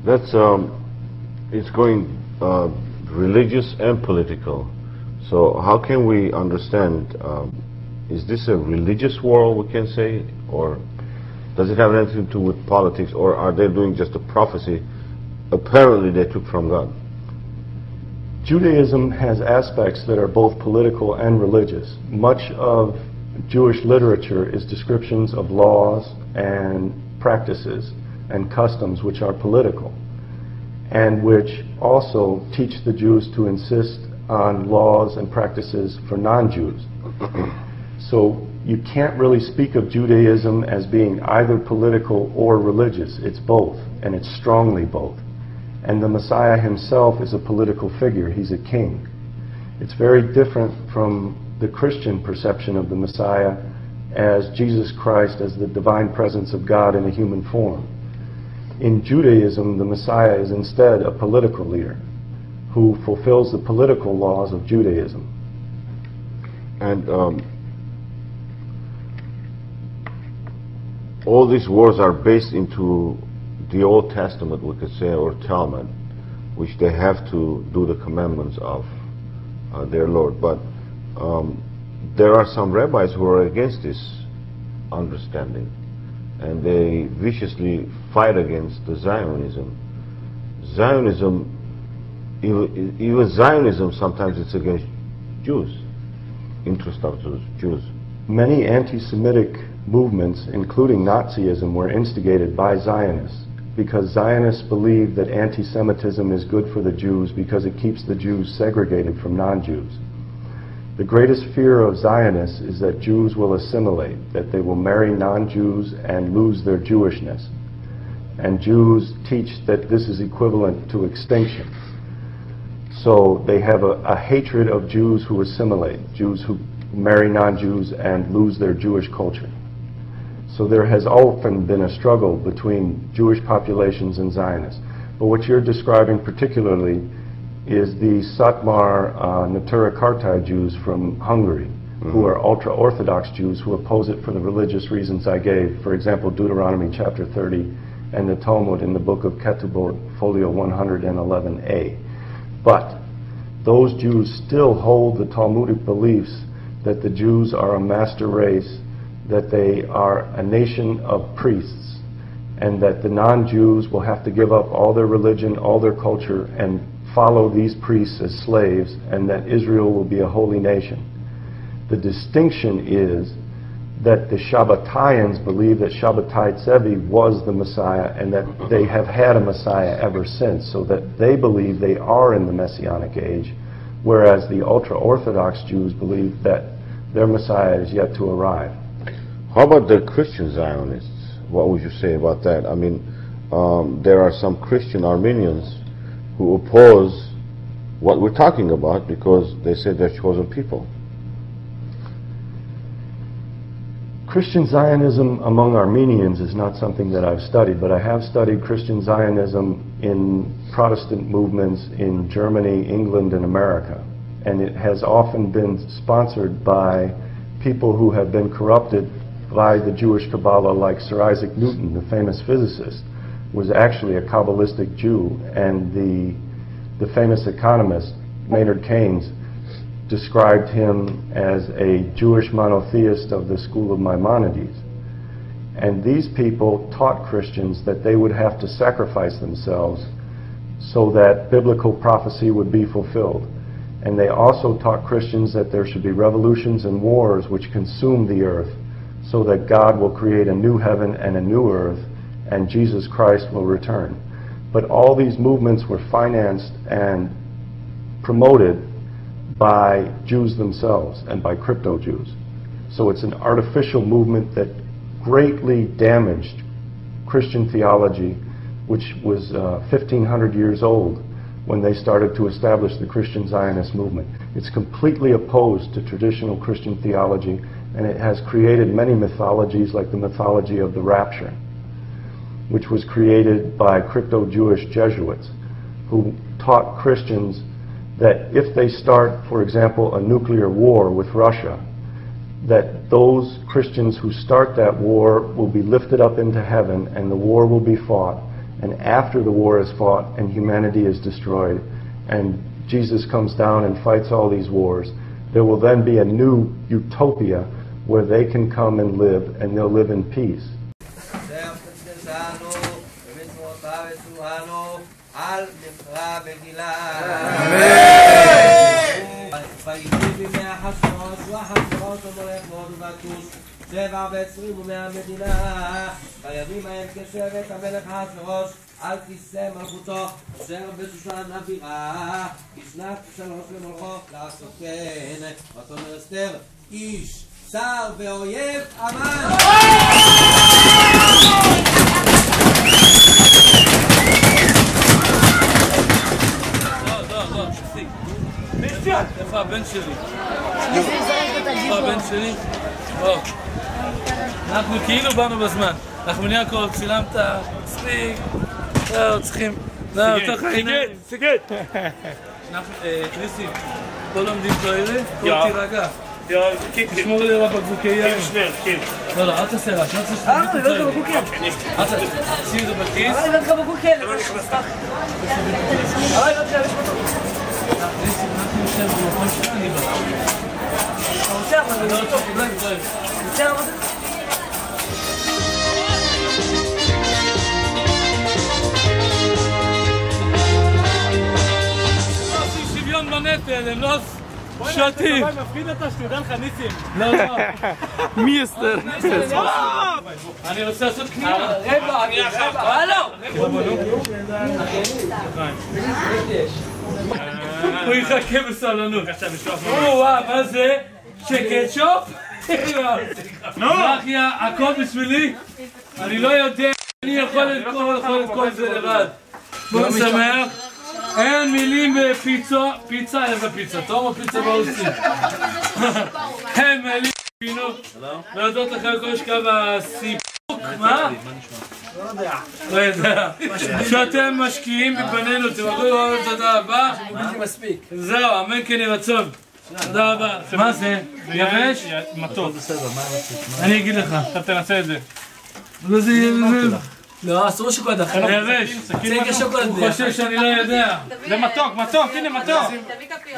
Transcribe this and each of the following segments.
That's it's going religious and political. So how can we understand? Is this a religious war, we can say, or does it have anything to do with politics, or are they doing just a prophecy apparently they took from God? Judaism has aspects that are both political and religious. Much of Jewish literature is descriptions of laws and practices and customs which are political, and which also teach the Jews to insist on laws and practices for non-Jews. So you can't really speak of Judaism as being either political or religious. It's both, and it's strongly both. And the Messiah himself is a political figure. He's a king. It's very different from the Christian perception of the Messiah as Jesus Christ as the divine presence of God in a human form. In Judaism, the Messiah is instead a political leader who fulfills the political laws of Judaism. And all these wars are based into the Old Testament, we could say, or Talmud, which they have to do the commandments of their Lord. But there are some rabbis who are against this understanding, and they viciously fight against the Zionism. Even Zionism, sometimes it's against Jews, interest of Jews. Many anti-Semitic movements, including Nazism, were instigated by Zionists, because Zionists believe that anti-Semitism is good for the Jews because it keeps the Jews segregated from non-Jews. The greatest fear of Zionists is that Jews will assimilate, that they will marry non-Jews and lose their Jewishness. And Jews teach that this is equivalent to extinction. So they have a hatred of Jews who assimilate, Jews who marry non-Jews and lose their Jewish culture. So there has often been a struggle between Jewish populations and Zionists. But what you're describing particularly is the Satmar Natura Kartai Jews from Hungary, who are ultra-Orthodox Jews who oppose it for the religious reasons I gave. For example, Deuteronomy chapter 30 and the Talmud in the book of Ketubot, folio 111a. But those Jews still hold the Talmudic beliefs that the Jews are a master race, that they are a nation of priests, and that the non-Jews will have to give up all their religion, all their culture, and follow these priests as slaves, and that Israel will be a holy nation. The distinction is that the Shabbataians believe that Shabbatai Tzvi was the Messiah, and that they have had a Messiah ever since, so that they believe they are in the Messianic age, whereas the ultra-Orthodox Jews believe that their Messiah is yet to arrive. How about the Christian Zionists? What would you say about that? I mean, there are some Christian Armenians who oppose what we're talking about because they say they're chosen people. Christian Zionism among Armenians is not something that I've studied, but I have studied Christian Zionism in Protestant movements in Germany, England, and America. And it has often been sponsored by people who have been corrupted by the Jewish Kabbalah, like Sir Isaac Newton, the famous physicist, was actually a Kabbalistic Jew, and the famous economist Maynard Keynes described him as a Jewish monotheist of the school of Maimonides. And these people taught Christians that they would have to sacrifice themselves so that biblical prophecy would be fulfilled. And they also taught Christians that there should be revolutions and wars which consume the earth, so that God will create a new heaven and a new earth, and Jesus Christ will return. But all these movements were financed and promoted by Jews themselves and by crypto-Jews. So it's an artificial movement that greatly damaged Christian theology, which was 1,500 years old when they started to establish the Christian Zionist movement. It's completely opposed to traditional Christian theology, and it has created many mythologies, like the mythology of the rapture, which was created by crypto-Jewish Jesuits who taught Christians that if they start, for example, a nuclear war with Russia, that those Christians who start that war will be lifted up into heaven and the war will be fought, and after the war is fought and humanity is destroyed, and Jesus comes down and fights all these wars, there will then be a new utopia where they can come and live, and they'll live in peace. שבע ועשרים ומהמדינה בימים ההם כשבט המלך אחשוורוש על כיסא מלכותו אשר בשושן הבירה בשנת 3 למלכו לעשות כן ותאמר אסתר איש שר ואויב אמן איפה הבן שלי? איפה הבן שלי? אנחנו כאילו באנו בזמן. אנחנו בני הכל, צילמת, ספיק, זהו, צריכים... זהו, תוך העיניים. סיגט! ניסי, פה לומדים כאלה, פה תירגע. תשמור לי רק בקבוקי יין. לא, לא, אל תעשה רעש, אל תעשה רעש. אני לא יודע בקבוקים. שים את זה בכיס. אני לא יודע בקבוקים. אני לא יודע ניסי, אנחנו נשב במקום שאני בא. אתה רוצה, אבל זה לא טוב. רוצה, אבל זה... שוויון בנטל, הם לא שותים. מפחיד אותה שתדע לך ניסים. לא, לא. מי אסתר? אני רוצה לעשות קנייה. רבע, אני אחר. הלו! הוא יחכה בסבלנות. וואו, מה זה? שקטשופ? אחיה, הכל בשבילי? אני לא יודע, אני יכול את כל זה לבד. בוא נשמח. אין מילים בפיצה, פיצה, איזה פיצה? טוב או פיצה ברוסית? אין מילים בפינו. להודות לך על כל שקע בסיפוק, מה? לא יודע. שאתם משקיעים בפנינו, תבחרו לראות את תודה רבה. זהו, אמן כן יהי רצון. תודה רבה. מה זה? יבש? מתוק. אני אגיד לך. עכשיו תנסה את זה. וזה יבש. לא, אסור שוקולד אחר. יבש. זה כשוקולד. הוא חושב שאני לא יודע. זה מתוק, מתוק, הנה מתוק.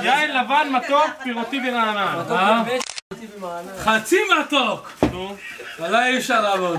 יין לבן מתוק, פירותי ורענן. חצי מתוק! נו. אולי אי אפשר לעבוד.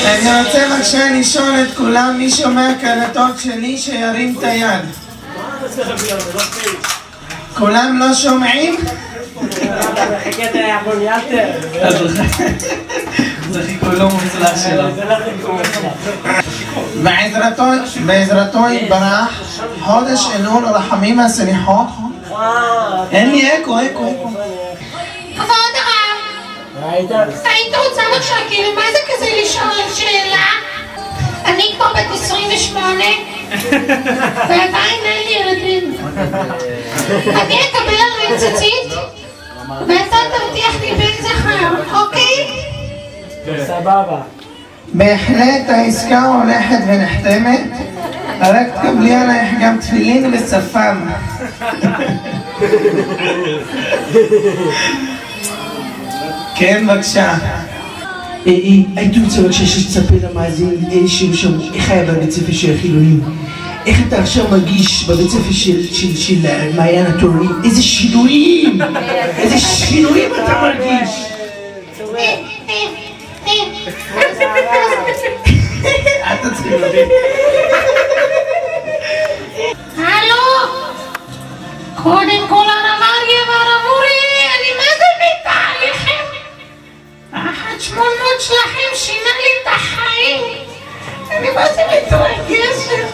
אני רוצה בבקשה לשאול את כולם, מי שומע קלטות שלי שירים את היד. כולם לא שומעים? זה חיקוי לא מוצלח שלנו. בעזרתו יתברך, חודש אלול ורחמים והסליחות. אין לי אקו. כבוד הרב, היית רוצה בבקשה, כאילו, מה זה כזה לשאול שאלה? אני כבר בת 28 ועדיין אין לי ילדים. אני אקבל על ציצית ואתה תבטיח לי בן זכר, אוקיי? סבבה. בהחלט העסקה הולכת ונחתמת, רק תקבלי עלייך גם תפילין ושפם. כן, בבקשה. הייתי רוצה בבקשה שתספר למאזין שהם שם, איך היה בבית ספר של החילונים? איך אתה עכשיו מרגיש בבית ספר של מעיין התורנים? איזה שינויים! איזה שינויים אתה מרגיש! אתה צריכים להבין. הלו! קודם כל הרב אריה והרב אורי, אני מה זה מתה עליכם? החשמונמות שלכם שינה לי את החיים. אני מה זה מתרגשת.